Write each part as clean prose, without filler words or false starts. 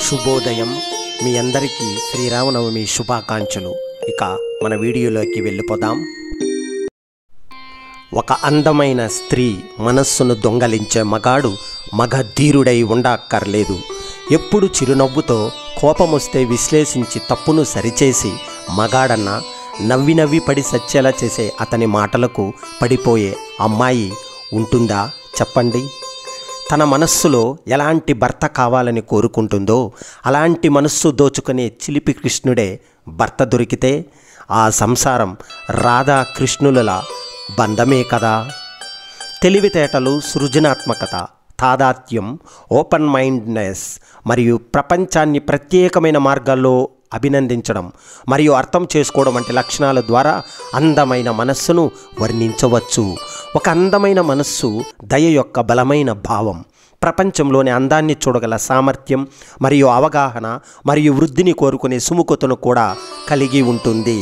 శుభోదయం. మీ అందరికీ శ్రీరామనవమి శుభాకాంక్షలు. ఇక మన వీడియోలోకి వెళ్ళిపోదాం. ఒక అందమైన స్త్రీ మనస్సును దొంగలించే మగాడు మగధీరుడై ఉండక్కర్లేదు. ఎప్పుడు చిరునవ్వుతో కోపమొస్తే విశ్లేషించి తప్పును సరిచేసి మగాడన్న నవ్వి నవ్వి పడి సచ్చేలా చేసే అతని మాటలకు పడిపోయే అమ్మాయి ఉంటుందా చెప్పండి? తన మనస్సులో ఎలాంటి భర్త కావాలని కోరుకుంటుందో అలాంటి మనస్సు దోచుకునే చిలిపి కృష్ణుడే భర్త దొరికితే ఆ సంసారం రాధా కృష్ణుల బంధమే కదా. తెలివితేటలు, సృజనాత్మకత, తాదాత్యం, ఓపెన్ మైండ్నెస్ మరియు ప్రపంచాన్ని ప్రత్యేకమైన మార్గాల్లో అభినందించడం మరియు అర్థం చేసుకోవడం వంటి లక్షణాల ద్వారా అందమైన మనస్సును వర్ణించవచ్చు. ఒక అందమైన మనస్సు దయ యొక్క బలమైన భావం, ప్రపంచంలోని అందాన్ని చూడగల సామర్థ్యం మరియు అవగాహన మరియు వృద్ధిని కోరుకునే సుముఖతను కూడా కలిగి ఉంటుంది.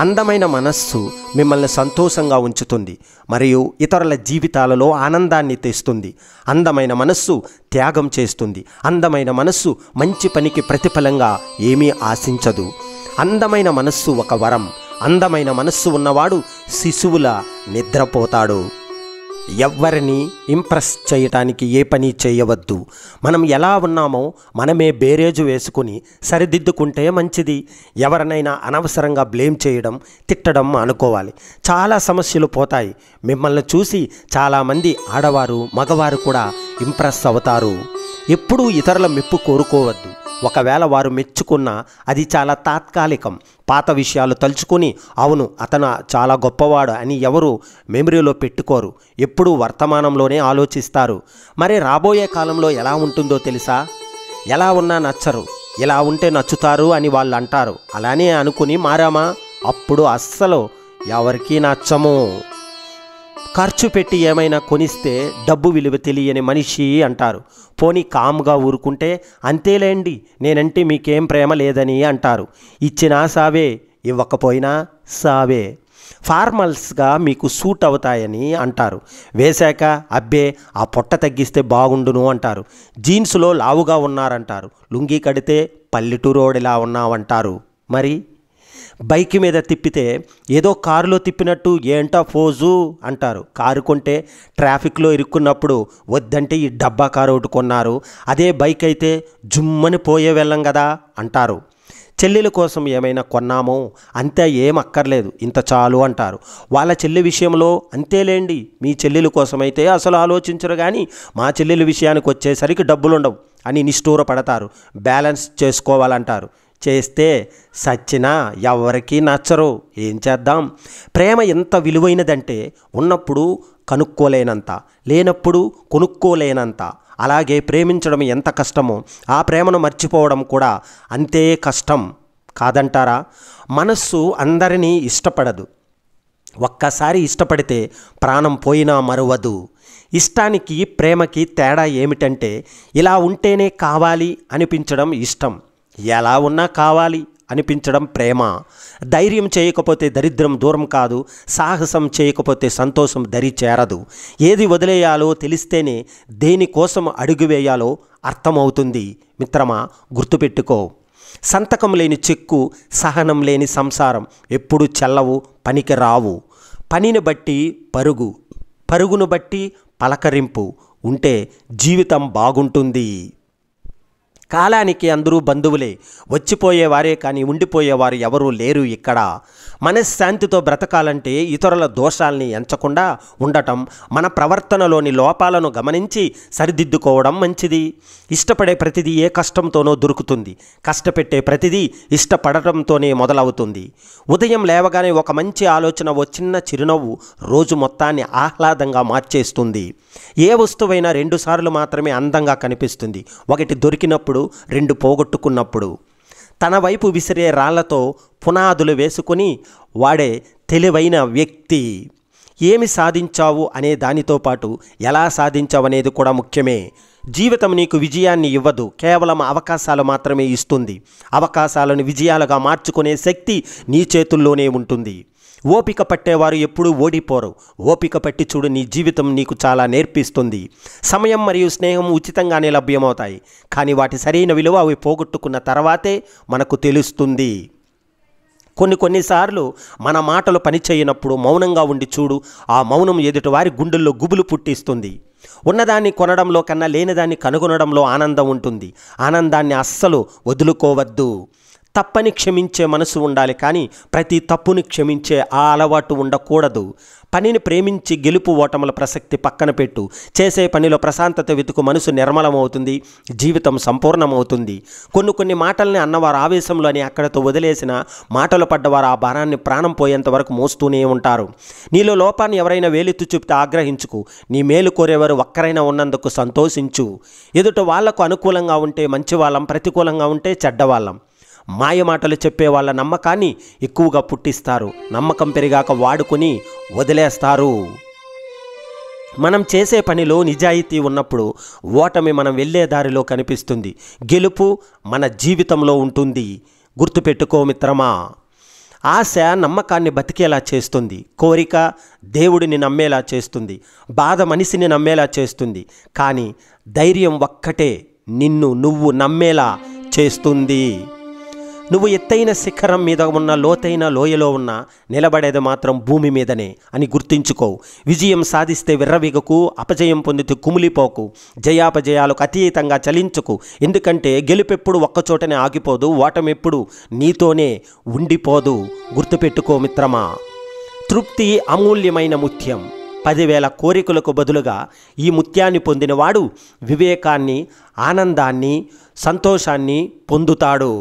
అందమైన మనస్సు మిమ్మల్ని సంతోషంగా ఉంచుతుంది మరియు ఇతరుల జీవితాలలో ఆనందాన్ని తెస్తుంది. అందమైన మనస్సు త్యాగం చేస్తుంది. అందమైన మనస్సు మంచి పనికి ప్రతిఫలంగా ఏమీ ఆశించదు. అందమైన మనస్సు ఒక వరం. అందమైన మనస్సు ఉన్నవాడు శిశువులా నిద్రపోతాడు. ఎవ్వరిని ఇంప్రెస్ చేయటానికి ఏ పని చేయవద్దు. మనం ఎలా ఉన్నామో మనమే బేరేజు వేసుకుని సరిదిద్దుకుంటే మంచిది. ఎవరినైనా అనవసరంగా బ్లేమ్ చేయడం, తిట్టడం అనుకోవాలి. చాలా సమస్యలు పోతాయి. మిమ్మల్ని చూసి చాలామంది ఆడవారు, మగవారు కూడా ఇంప్రెస్ అవుతారు. ఎప్పుడూ ఇతరుల మెప్పు కోరుకోవద్దు. ఒకవేళ వారు మెచ్చుకున్నా అది చాలా తాత్కాలికం. పాత విషయాలు తలుచుకొని అవును అతను చాలా గొప్పవాడు అని ఎవరు మెమరీలో పెట్టుకోరు. ఎప్పుడూ వర్తమానంలోనే ఆలోచిస్తారు. మరి రాబోయే కాలంలో ఎలా ఉంటుందో తెలుసా? ఎలా ఉన్నా నచ్చరు, ఇలా ఉంటే నచ్చుతారు అని వాళ్ళు అంటారు. అలానే అనుకుని మారామా అప్పుడు అస్సలు ఎవరికీ నచ్చము. ఖర్చు పెట్టి ఏమైనా కొనిస్తే డబ్బు విలువ తెలియని మనిషి అంటారు. పోనీ కామ్గా ఊరుకుంటే అంతేలేండి నేనంటే మీకేం ప్రేమ లేదని అంటారు. ఇచ్చినా సావే, ఇవ్వకపోయినా సావే. ఫార్మల్స్గా మీకు సూట్ అవుతాయని అంటారు. వేశాక అబ్బే ఆ పొట్ట తగ్గిస్తే బాగుండును అంటారు. జీన్స్లో లావుగా ఉన్నారంటారు. లుంగీ కడితే పల్లెటూరోడిలా ఉన్నావంటారు. మరి బైక్ మీద తిప్పితే ఏదో కారులో తిప్పినట్టు ఏంటా ఫోజు అంటారు. కారు కొంటే ట్రాఫిక్లో ఇరుక్కున్నప్పుడు వద్దంటే ఈ డబ్బా కారు ఒకటి కొన్నారు, అదే బైక్ అయితే జుమ్మని పోయే వెళ్ళం కదా అంటారు. చెల్లెల కోసం ఏమైనా కొన్నామో అంతే, ఏం అక్కర్లేదు ఇంత చాలు అంటారు. వాళ్ళ చెల్లి విషయంలో అంతేలేండి, మీ చెల్లెల కోసమైతే అసలు ఆలోచించరు, కానీ మా చెల్లెల విషయానికి వచ్చేసరికి డబ్బులుండవు అని నిష్ఠూర పడతారు. బ్యాలెన్స్ చేసుకోవాలంటారు. చేస్తే సచ్చినా ఎవరికీ నచ్చరు. ఏం చేద్దాం? ప్రేమ ఎంత విలువైనదంటే ఉన్నప్పుడు కనుక్కోలేనంత, లేనప్పుడు కొనుక్కోలేనంత. అలాగే ప్రేమించడం ఎంత కష్టమో ఆ ప్రేమను మర్చిపోవడం కూడా అంతే కష్టం కాదంటారా? మనస్సు అందరినీ ఇష్టపడదు. ఒక్కసారి ఇష్టపడితే ప్రాణం పోయినా మరువదు. ఇష్టానికి ప్రేమకి తేడా ఏమిటంటే ఇలా ఉంటేనే కావాలి అనిపించడం ఇష్టం, ఎలా ఉన్నా కావాలి అనిపించడం ప్రేమ. ధైర్యం చేయకపోతే దరిద్రం దూరం కాదు, సాహసం చేయకపోతే సంతోషం దరి చేరదు. ఏది వదిలేయాలో తెలిస్తేనే దేనికోసం అడుగు వేయాలో అర్థమవుతుంది. మిత్రమా, గుర్తుపెట్టుకో, సంతకం లేని చెక్కు, సహనం లేని సంసారం ఎప్పుడు చెల్లవు, పనికి రావు. పనిని బట్టి పరుగు, పరుగును బట్టి పలకరింపు ఉంటే జీవితం బాగుంటుంది. కాలానికి అందరూ బంధువులే, వచ్చిపోయేవారే కానీ ఉండిపోయేవారు ఎవరూ లేరు ఇక్కడ. మనశ్శాంతితో బ్రతకాలంటే ఇతరుల దోషాల్ని ఎంచకుండా ఉండటం, మన ప్రవర్తనలోని లోపాలను గమనించి సరిదిద్దుకోవడం మంచిది. ఇష్టపడే ప్రతిదీ ఏ కష్టంతోనో దొరుకుతుంది. కష్టపెట్టే ప్రతిదీ ఇష్టపడటంతోనే మొదలవుతుంది. ఉదయం లేవగానే ఒక మంచి ఆలోచన, ఓ చిన్న చిరునవ్వు రోజు మొత్తాన్ని ఆహ్లాదంగా మార్చేస్తుంది. ఏ వస్తువైనా 2 సార్లు మాత్రమే అందంగా కనిపిస్తుంది. ఒకటి దొరికినప్పుడు, 2 పోగొట్టుకున్నప్పుడు. తన వైపు విసిరే రాళ్లతో పునాదులు వేసుకుని వాడే తెలివైన వ్యక్తి. ఏమి సాధించావు అనే దానితో పాటు ఎలా సాధించావు అనేది కూడా ముఖ్యమే. జీవితం నీకు విజయాన్ని ఇవ్వదు, కేవలం అవకాశాలు మాత్రమే ఇస్తుంది. అవకాశాలను విజయాలుగా మార్చుకునే శక్తి నీ చేతుల్లోనే ఉంటుంది. ఓపిక పట్టేవారు ఎప్పుడూ ఓడిపోరు. ఓపిక పట్టి చూడు, నీ జీవితం నీకు చాలా నేర్పిస్తుంది. సమయం మరియు స్నేహం ఉచితంగానే లభ్యమవుతాయి, కానీ వాటి సరైన విలువ అవి పోగొట్టుకున్న తర్వాతే మనకు తెలుస్తుంది. కొన్నిసార్లు మన మాటలు పనిచేయనప్పుడు మౌనంగా ఉండి చూడు, ఆ మౌనం ఎదుటివారి గుండెల్లో గుబులు పుట్టిస్తుంది. ఉన్నదాన్ని కొనడంలో కన్నా లేనిదాన్ని కనుగొనడంలో ఆనందం ఉంటుంది. ఆనందాన్ని అస్సలు వదులుకోవద్దు. తప్పని క్షమించే మనసు ఉండాలి, కానీ ప్రతి తప్పుని క్షమించే ఆ అలవాటు ఉండకూడదు. పనిని ప్రేమించి గెలుపు ఓటముల ప్రసక్తి పక్కన పెట్టు. చేసే పనిలో ప్రశాంతత వెతుకు. మనసు నిర్మలమవుతుంది, జీవితం సంపూర్ణమవుతుంది. కొన్ని మాటల్ని అన్నవారు ఆవేశంలో అని అక్కడితో వదిలేసిన మాటలు పడ్డవారు ఆ భారాన్ని ప్రాణం పోయేంత వరకు మోస్తూనే ఉంటారు. నీలో లోపాన్ని ఎవరైనా వేలెత్తి చూపితే ఆగ్రహించుకు. నీ మేలు కోరేవారు ఒక్కరైనా ఉన్నందుకు సంతోషించు. ఎదుట వాళ్లకు అనుకూలంగా ఉంటే మంచివాళ్ళం, ప్రతికూలంగా ఉంటే చెడ్డవాళ్ళం. మాయ మాటలు చెప్పే వాళ్ళ నమ్మకాన్ని ఎక్కువగా పుట్టిస్తారు. నమ్మకం పెరిగాక వాడుకొని వదిలేస్తారు. మనం చేసే పనిలో నిజాయితీ ఉన్నప్పుడు ఓటమి మనం వెళ్ళే దారిలో కనిపిస్తుంది. గెలుపు మన జీవితంలో ఉంటుంది. గుర్తుపెట్టుకో మిత్రమా, ఆశ నమ్మకాన్ని బతికేలా చేస్తుంది. కోరిక దేవుడిని నమ్మేలా చేస్తుంది. బాధ మనిషిని నమ్మేలా చేస్తుంది. కానీ ధైర్యం ఒక్కటే నిన్ను నువ్వు నమ్మేలా చేస్తుంది. నువ్వు ఎత్తైన శిఖరం మీద ఉన్న లోతైన లోయలో ఉన్న నిలబడేది మాత్రం భూమి మీదనే అని గుర్తించుకో. విజయం సాధిస్తే విర్రవీగకు, అపజయం పొందితే కుమిలిపోకు. జయాపజయాలకు అతీతంగా చలించుకు. ఎందుకంటే గెలుపెప్పుడు ఒక్కచోటనే ఆగిపోదు, ఓటమెప్పుడు నీతోనే ఉండిపోదు. గుర్తుపెట్టుకో మిత్రమా, తృప్తి అమూల్యమైన ముత్యం. 10,000 కోరికలకు బదులుగా ఈ ముత్యాన్ని పొందినవాడు వివేకాన్ని, ఆనందాన్ని, సంతోషాన్ని పొందుతాడు.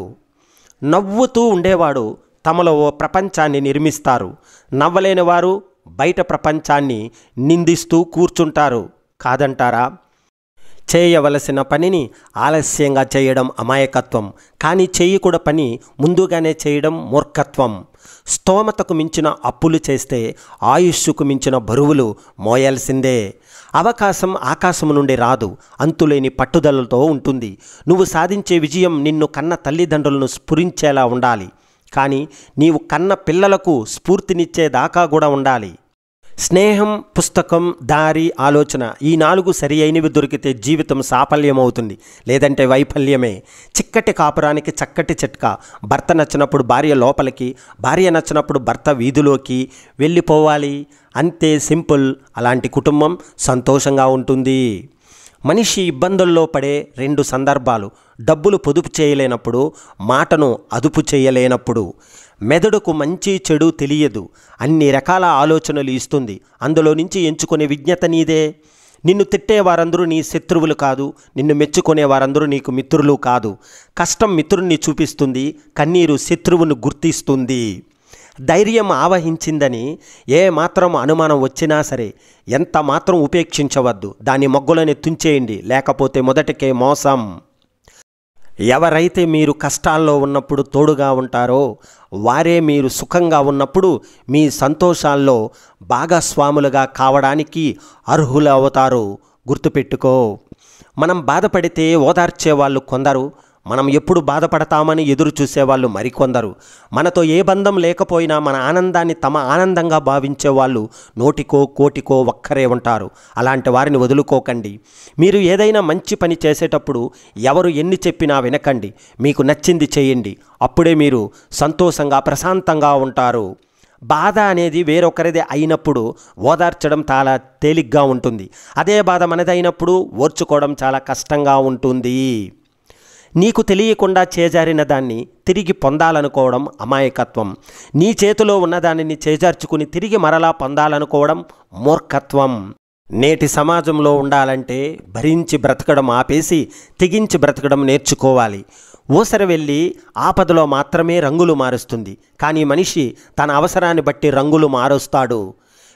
నవ్వుతూ ఉండేవాడు తమలో ఓ ప్రపంచాన్ని నిర్మిస్తారు. నవ్వలేని వారు బయట ప్రపంచాన్ని నిందిస్తూ కూర్చుంటారు. కాదంటారా? చేయవలసిన పనిని ఆలస్యంగా చేయడం అమాయకత్వం, కానీ చేయకూడని పని ముందుగానే చేయడం మూర్ఖత్వం. స్తోమతకు మించిన అప్పులు చేస్తే ఆయుష్కు మించిన బరువులు మోయాల్సిందే. అవకాశం ఆకాశం నుండి రాదు, అంతులేని పట్టుదలతో ఉంటుంది. నువ్వు సాధించే విజయం నిన్ను కన్న తల్లిదండ్రులను స్ఫురించేలా ఉండాలి, కానీ నీవు కన్న పిల్లలకు స్ఫూర్తినిచ్చేదాకా కూడా ఉండాలి. స్నేహం, పుస్తకం, దారి, ఆలోచన, ఈ 4 సరి అయినవి దొరికితే జీవితం సాఫల్యమవుతుంది, లేదంటే వైఫల్యమే. చిక్కటి కాపురానికి చక్కటి చిట్కా: భర్త నచ్చినప్పుడు భార్య లోపలికి, భార్య నచ్చినప్పుడు భర్త వీధిలోకి వెళ్ళిపోవాలి. అంతే, సింపుల్. అలాంటి కుటుంబం సంతోషంగా ఉంటుంది. మనిషి ఇబ్బందుల్లో పడే 2 సందర్భాలు: డబ్బులు పొదుపు చేయలేనప్పుడు, మాటను అదుపు చేయలేనప్పుడు. మెదడుకు మంచి చెడు తెలియదు, అన్ని రకాల ఆలోచనలు ఇస్తుంది. అందులో నుంచి ఎంచుకునే విజ్ఞత నీదే. నిన్ను తిట్టేవారందరూ నీ శత్రువులు కాదు, నిన్ను మెచ్చుకునే వారందరూ నీకు మిత్రులు కాదు. కష్టం మిత్రుణ్ణి చూపిస్తుంది, కన్నీరు శత్రువును గుర్తిస్తుంది. ధైర్యం ఆవహించిందని ఏ మాత్రం అనుమానం వచ్చినా సరే ఎంత మాత్రం ఉపేక్షించవద్దు. దాని మొగ్గులని తుంచేయండి, లేకపోతే మొదటికే మోసం. ఎవరైతే మీరు కష్టాల్లో ఉన్నప్పుడు తోడుగా ఉంటారో వారే మీరు సుఖంగా ఉన్నప్పుడు మీ సంతోషాల్లో భాగస్వాములుగా కావడానికి అర్హులు అవుతారు. గుర్తుపెట్టుకో, మనం బాధపడితే ఓదార్చే వాళ్ళు కొందరు, మనం ఎప్పుడు బాధపడతామని ఎదురు చూసేవాళ్ళు మరికొందరు. మనతో ఏ బంధం లేకపోయినా మన ఆనందాన్ని తమ ఆనందంగా భావించే వాళ్ళు నోటికో కోటికో ఒక్కరే ఉంటారు. అలాంటి వారిని వదులుకోకండి. మీరు ఏదైనా మంచి పని చేసేటప్పుడు ఎవరు ఎన్ని చెప్పినా వినకండి. మీకు నచ్చింది చేయండి. అప్పుడే మీరు సంతోషంగా, ప్రశాంతంగా ఉంటారు. బాధ అనేది వేరొకరిది అయినప్పుడు ఓదార్చడం చాలా తేలిగ్గా ఉంటుంది. అదే బాధ మనదైనప్పుడు ఓర్చుకోవడం చాలా కష్టంగా ఉంటుంది. నీకు తెలియకుండా చేజారిన దాన్ని తిరిగి పొందాలనుకోవడం అమాయకత్వం. నీ చేతిలో ఉన్నదానిని చేజార్చుకుని తిరిగి మరలా పొందాలనుకోవడం మూర్ఖత్వం. నేటి సమాజంలో ఉండాలంటే భరించి బ్రతకడం ఆపేసి తెగించి బ్రతకడం నేర్చుకోవాలి. ఊసర వెళ్ళి ఆపదలో మాత్రమే రంగులు మారుస్తుంది, కానీ మనిషి తన అవసరాన్ని బట్టి రంగులు మారుస్తాడు.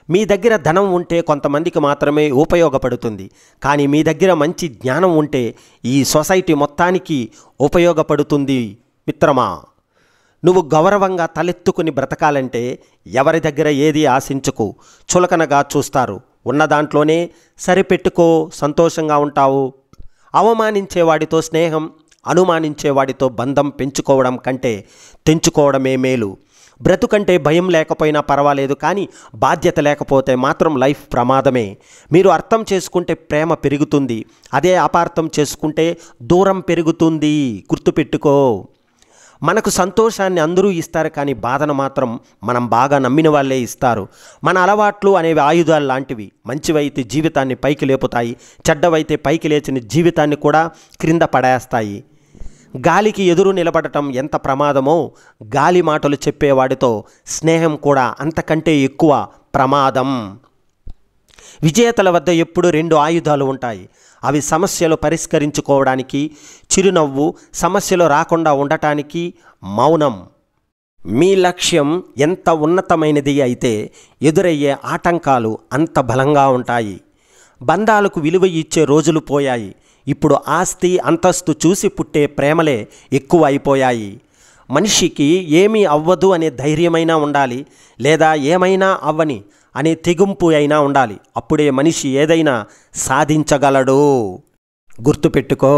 మీ దగ్గర ధనం ఉంటే కొంతమందికి మాత్రమే ఉపయోగపడుతుంది, కానీ మీ దగ్గర మంచి జ్ఞానం ఉంటే ఈ సొసైటీ మొత్తానికి ఉపయోగపడుతుంది. మిత్రమా, నువ్వు గౌరవంగా తలెత్తుకుని బ్రతకాలంటే ఎవరి దగ్గర ఏది ఆశించకు. చులకనగా చూస్తారు, ఉన్న దాంట్లోనే సరిపెట్టుకో, సంతోషంగా ఉంటావు. అవమానించేవాడితో స్నేహం, అనుమానించేవాడితో బంధం పెంచుకోవడం కంటే తెంచుకోవడమే మేలు. బ్రతుకంటే భయం లేకపోయినా పర్వాలేదు, కానీ బాధ్యత లేకపోతే మాత్రం లైఫ్ ప్రమాదమే. మీరు అర్థం చేసుకుంటే ప్రేమ పెరుగుతుంది, అదే అపార్థం చేసుకుంటే దూరం పెరుగుతుంది. గుర్తుపెట్టుకో. మనకు సంతోషాన్ని అందరూ ఇస్తారు, కానీ బాధను మాత్రం మనం బాగా నమ్మిన వాళ్ళే ఇస్తారు. మన అలవాట్లు అనేవి ఆయుధాలు లాంటివి. మంచివైతే జీవితాన్ని పైకి లేపుతాయి, చెడ్డవైతే పైకి లేచిన జీవితాన్ని కూడా క్రింద పడేస్తాయి. గాలికి ఎదురు నిలబడటం ఎంత ప్రమాదమో, గాలి మాటలు చెప్పేవాడితో స్నేహం కూడా అంతకంటే ఎక్కువ ప్రమాదం. విజేతల వద్ద ఎప్పుడు 2 ఆయుధాలు ఉంటాయి. అవి సమస్యలు పరిష్కరించుకోవడానికి చిరునవ్వు, సమస్యలు రాకుండా ఉండటానికి మౌనం. మీ లక్ష్యం ఎంత ఉన్నతమైనది అయితే ఎదురయ్యే ఆటంకాలు అంత బలంగా ఉంటాయి. బంధాలకు విలువ ఇచ్చే రోజులు పోయాయి. ఇప్పుడు ఆస్తి అంతస్తు చూసి పుట్టే ప్రేమలే ఎక్కువ అయిపోయాయి. మనిషికి ఏమీ అవ్వదు అనే ధైర్యమైనా ఉండాలి, లేదా ఏమైనా అవ్వని అనే తెగింపు అయినా ఉండాలి. అప్పుడే మనిషి ఏదైనా సాధించగలడు. గుర్తుపెట్టుకో.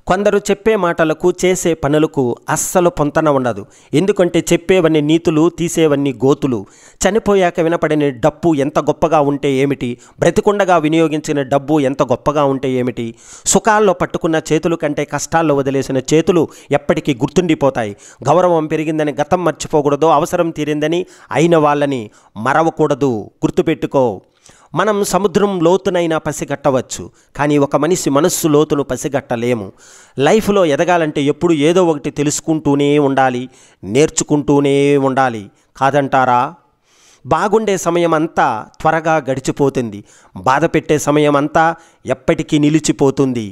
కొందరు చెప్పే మాటలకు చేసే పనులకు అస్సలు పొంతన ఉండదు. ఎందుకంటే చెప్పేవన్నీ నీతులు, తీసేవన్నీ గోతులు. చనిపోయాక వినపడిన డప్పు ఎంత గొప్పగా ఉంటే ఏమిటి, బ్రతికుండగా వినియోగించిన డబ్బు ఎంత గొప్పగా ఉంటే ఏమిటి. సుఖాల్లో పట్టుకున్న చేతుల కంటే కష్టాల్లో వదిలేసిన చేతులు ఎప్పటికీ గుర్తుండిపోతాయి. గౌరవం పెరిగిందని గతం మర్చిపోకూడదు, అవసరం తీరిందని అయిన వాళ్ళని మరవకూడదు. గుర్తుపెట్టుకో. మనం సముద్రం లోతునైనా పసిగట్టవచ్చు, కానీ ఒక మనిషి మనస్సు లోతును పసిగట్టలేము. లైఫ్లో ఎదగాలంటే ఎప్పుడు ఏదో ఒకటి తెలుసుకుంటూనే ఉండాలి, నేర్చుకుంటూనే ఉండాలి. కాదంటారా? బాగుండే సమయం అంతా త్వరగా గడిచిపోతుంది, బాధ పెట్టే సమయం అంతా ఎప్పటికీ నిలిచిపోతుంది.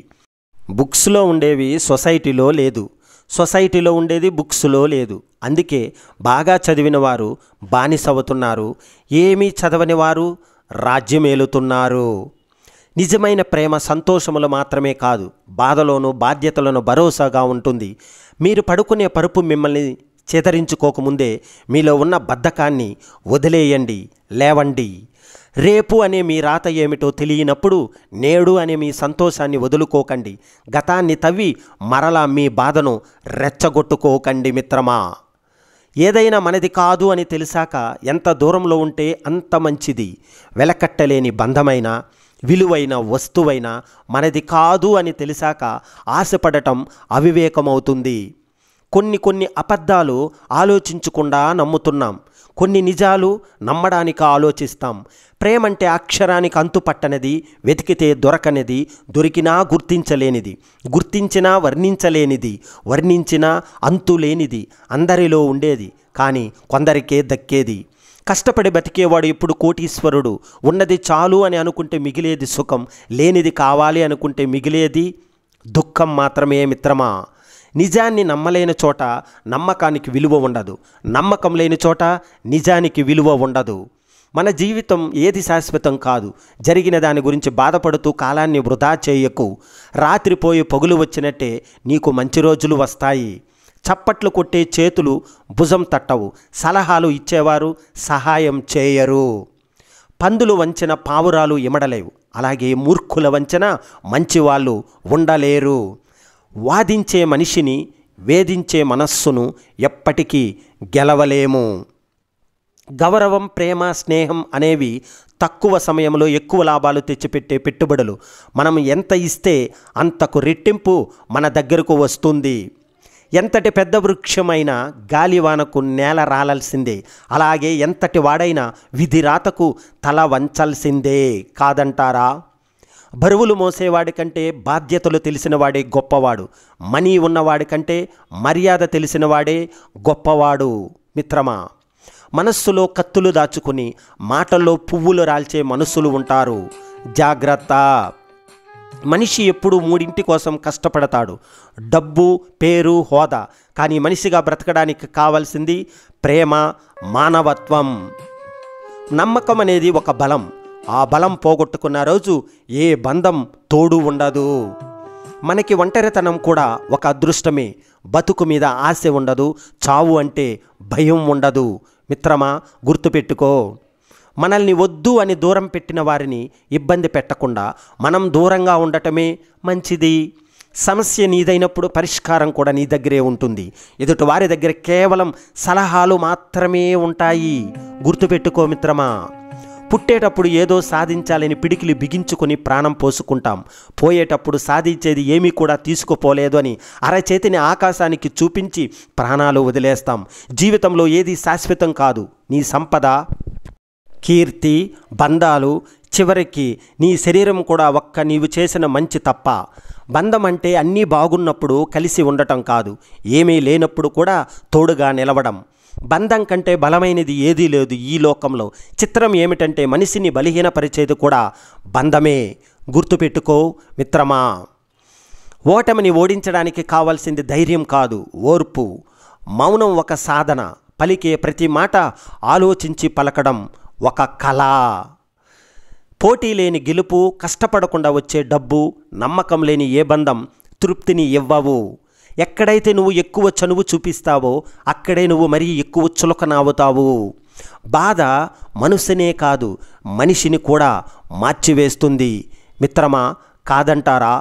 బుక్స్లో ఉండేవి సొసైటీలో లేదు, సొసైటీలో ఉండేది బుక్స్లో లేదు. అందుకే బాగా చదివిన వారు బానిసవుతున్నారు, ఏమీ చదవని వారు రాజ్యమేలుతున్నారు. నిజమైన ప్రేమ సంతోషములు మాత్రమే కాదు, బాధలోనూ బాధ్యతలను భరోసాగా ఉంటుంది. మీరు పడుకునే పరుపు మిమ్మల్ని చేదరించుకోకముందే మీలో ఉన్న బద్ధకాన్ని వదిలేయండి, లేవండి. రేపు అనే మీ రాత ఏమిటో తెలియనప్పుడు నేడు అనే మీ సంతోషాన్ని వదులుకోకండి. గతాన్ని తవ్వి మరలా మీ బాధను రెచ్చగొట్టుకోకండి మిత్రమా. ఏదైనా మనది కాదు అని తెలిసాక ఎంత దూరంలో ఉంటే అంత మంచిది. వెలకట్టలేని బంధమైన, విలువైన వస్తువైన మనది కాదు అని తెలిసాక ఆశపడటం అవివేకమవుతుంది. కొన్ని అబద్ధాలు ఆలోచించకుండా నమ్ముతున్నాం, కొన్ని నిజాలు నమ్మడానికి ఆలోచిస్తాం. ప్రేమంటే అక్షరానికి అంతుపట్టనిది, వెతికితే దొరకనిది, దొరికినా గుర్తించలేనిది, గుర్తించినా వర్ణించలేనిది, వర్ణించినా అంతులేనిది, అందరిలో ఉండేది కానీ కొందరికే దక్కేది. కష్టపడి బతికేవాడు ఎప్పుడు కోటీశ్వరుడు. ఉన్నది చాలు అని అనుకుంటే మిగిలేది సుఖం, లేనిది కావాలి అనుకుంటే మిగిలేది దుఃఖం మాత్రమే మిత్రమా. నిజాన్ని నమ్మలేని చోట నమ్మకానికి విలువ ఉండదు, నమ్మకం లేని చోట నిజానికి విలువ ఉండదు. మన జీవితం ఏది శాశ్వతం కాదు. జరిగిన దాని గురించి బాధపడుతూ కాలాన్ని వృధా చేయకు. రాత్రిపోయి పొగులు వచ్చినట్టే నీకు మంచి రోజులు వస్తాయి. చప్పట్లు కొట్టే చేతులు భుజం తట్టవు, సలహాలు ఇచ్చేవారు సహాయం చేయరు. పందులు వంచిన పావురాలు ఇమడలేవు, అలాగే మూర్ఖుల వంచన మంచివాళ్ళు ఉండలేరు. వాదించే మనిషిని, వేధించే మనస్సును ఎప్పటికీ గెలవలేము. గౌరవం, ప్రేమ, స్నేహం అనేవి తక్కువ సమయంలో ఎక్కువ లాభాలు తెచ్చిపెట్టే పెట్టుబడులు. మనం ఎంత ఇస్తే అంతకు రెట్టింపు మన దగ్గరకు వస్తుంది. ఎంతటి పెద్ద వృక్షమైనా గాలివానకు నేల రాలాల్సిందే, అలాగే ఎంతటి వాడైనా విధి రాతకు తల వంచాల్సిందే. కాదంటారా? బరువులు మోసేవాడి కంటే బాధ్యతలు తెలిసినవాడే గొప్పవాడు. మనీ ఉన్నవాడి కంటే మర్యాద తెలిసినవాడే గొప్పవాడు. మిత్రమా, మనస్సులో కత్తులు దాచుకుని మాటల్లో పువ్వులు రాల్చే మనుషులు ఉంటారు. జాగ్రత్త. మనిషి ఎప్పుడూ 3 కోసం కష్టపడతాడు: డబ్బు, పేరు, హోదా. కానీ మనిషిగా బ్రతకడానికి కావాల్సింది ప్రేమ, మానవత్వం. నమ్మకం అనేది ఒక బలం. ఆ బలం పోగొట్టుకున్న రోజు ఏ బంధం తోడు ఉండదు. మనకి ఒంటరితనం కూడా ఒక అదృష్టమే. బతుకు మీద ఆశ ఉండదు, చావు అంటే భయం ఉండదు. మిత్రమా, గుర్తుపెట్టుకో. మనల్ని వద్దు అని దూరం పెట్టిన వారిని ఇబ్బంది పెట్టకుండా మనం దూరంగా ఉండటమే మంచిది. సమస్య నీదైనప్పుడు పరిష్కారం కూడా నీ దగ్గరే ఉంటుంది. ఎదుటి వారి దగ్గర కేవలం సలహాలు మాత్రమే ఉంటాయి. గుర్తుపెట్టుకో మిత్రమా. పుట్టేటప్పుడు ఏదో సాధించాలని పిడికిలి బిగించుకొని ప్రాణం పోసుకుంటాం. పోయేటప్పుడు సాధించేది ఏమీ కూడా తీసుకుపోలేదు అని అరచేతిని ఆకాశానికి చూపించి ప్రాణాలు వదిలేస్తాం. జీవితంలో ఏది శాశ్వతం కాదు. నీ సంపద, కీర్తి, బంధాలు, చివరికి నీ శరీరం కూడా నీవు చేసిన మంచి తప్ప. బంధం అంటే అన్నీ బాగున్నప్పుడు కలిసి ఉండటం కాదు, ఏమీ లేనప్పుడు కూడా తోడుగా నిలవడం. బంధం కంటే బలమైనది ఏదీ లేదు ఈ లోకంలో. చిత్రం ఏమిటంటే మనిషిని బలహీనపరిచేది కూడా బంధమే. గుర్తుపెట్టుకో మిత్రమా. ఓటమిని ఓడించడానికి కావాల్సింది ధైర్యం కాదు, ఓర్పు. మౌనం ఒక సాధన. పలికే ప్రతి మాట ఆలోచించి పలకడం ఒక కళ. పోటీ లేని గెలుపు, కష్టపడకుండా వచ్చే డబ్బు, నమ్మకం లేని ఏ బంధం తృప్తిని ఇవ్వవు. ఎక్కడైతే నువ్వు ఎక్కువ చనువు చూపిస్తావో అక్కడే నువ్వు మరీ ఎక్కువ చులకనవుతావు. బాధ మనసునే కాదు, మనిషిని కూడా మార్చివేస్తుంది. మిత్రమా, కాదంటారా?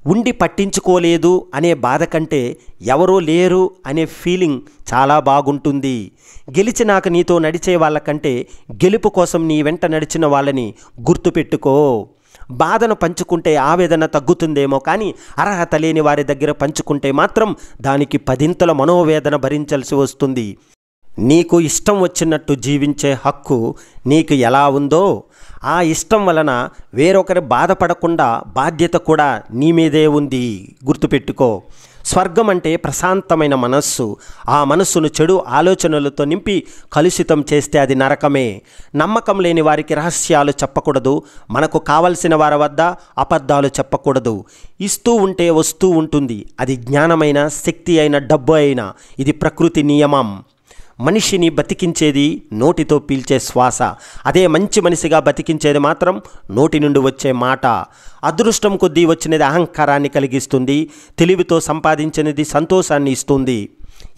ఉండి పట్టించుకోలేదు అనే బాధ కంటే ఎవరూ లేరు అనే ఫీలింగ్ చాలా బాగుంటుంది. గెలిచినాక నీతో నడిచే వాళ్ళకంటే గెలుపు కోసం నీ వెంట నడిచిన వాళ్ళని గుర్తుపెట్టుకో. బాధను పంచుకుంటే ఆవేదన తగ్గుతుందేమో, కానీ అర్హత లేని వారి దగ్గర పంచుకుంటే మాత్రం దానికి 10ంతల మనోవేదన భరించాల్సి వస్తుంది. నీకు ఇష్టం వచ్చినట్టు జీవించే హక్కు నీకు ఎలా ఉందో, ఆ ఇష్టం వలన వేరొకరి బాధపడకుండా బాధ్యత కూడా నీ మీదే ఉంది. గుర్తుపెట్టుకో. స్వర్గం అంటే ప్రశాంతమైన మనస్సు. ఆ మనస్సును చెడు ఆలోచనలతో నింపి కలుషితం చేస్తే అది నరకమే. నమ్మకం లేని వారికి రహస్యాలు చెప్పకూడదు. మనకు కావలసిన వారి వద్ద అబద్ధాలు చెప్పకూడదు. ఇస్తూ ఉంటే వస్తూ ఉంటుంది. అది జ్ఞానమైన, శక్తి అయిన, డబ్బు అయినా. ఇది ప్రకృతి నియమం. మనిషిని బతికించేది నోటితో పీల్చే శ్వాస. అదే మంచి మనిషిగా బతికించేది మాత్రం నోటి నుండి వచ్చే మాట. అదృష్టం కొద్దీ వచ్చినది అహంకారాన్ని కలిగిస్తుంది. తెలివితో సంపాదించినది సంతోషాన్ని ఇస్తుంది.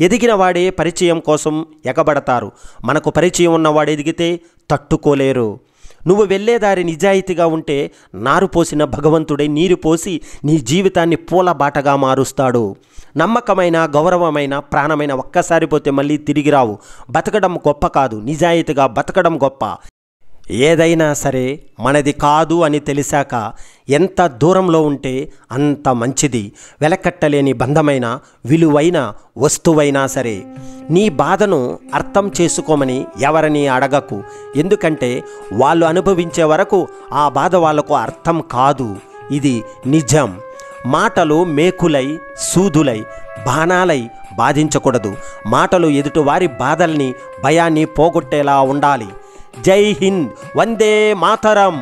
ఎదిగిన వాడే పరిచయం కోసం ఎగబడతారు. మనకు పరిచయం ఉన్నవాడు ఎదిగితే తట్టుకోలేరు. నువ్వు వెళ్ళేదారి నిజాయితీగా ఉంటే నారు పోసిన భగవంతుడే నీరు పోసి నీ జీవితాన్ని పూల బాటగా మారుస్తాడు. నమ్మకమైన, గౌరవమైన, ప్రాణమైన ఒక్కసారి పోతే మళ్ళీ తిరిగి రావు. బతకడం గొప్ప కాదు, నిజాయితీగా బతకడం గొప్ప. ఏదైనా సరే మనది కాదు అని తెలిసాక ఎంత దూరంలో ఉంటే అంత మంచిది. వెలకట్టలేని బంధమైన, విలువైన వస్తువైనా సరే. నీ బాధను అర్థం చేసుకోమని ఎవరిని అడగకు. ఎందుకంటే వాళ్ళు అనుభవించే వరకు ఆ బాధ వాళ్లకు అర్థం కాదు. ఇది నిజం. మాటలు మేకులై, సూదులై, బాణాలై బాధించకూడదు. మాటలు ఎదుటివారి బాధల్ని, భయాన్ని పోగొట్టేలా ఉండాలి. జై హింద్, వందే మాతరం.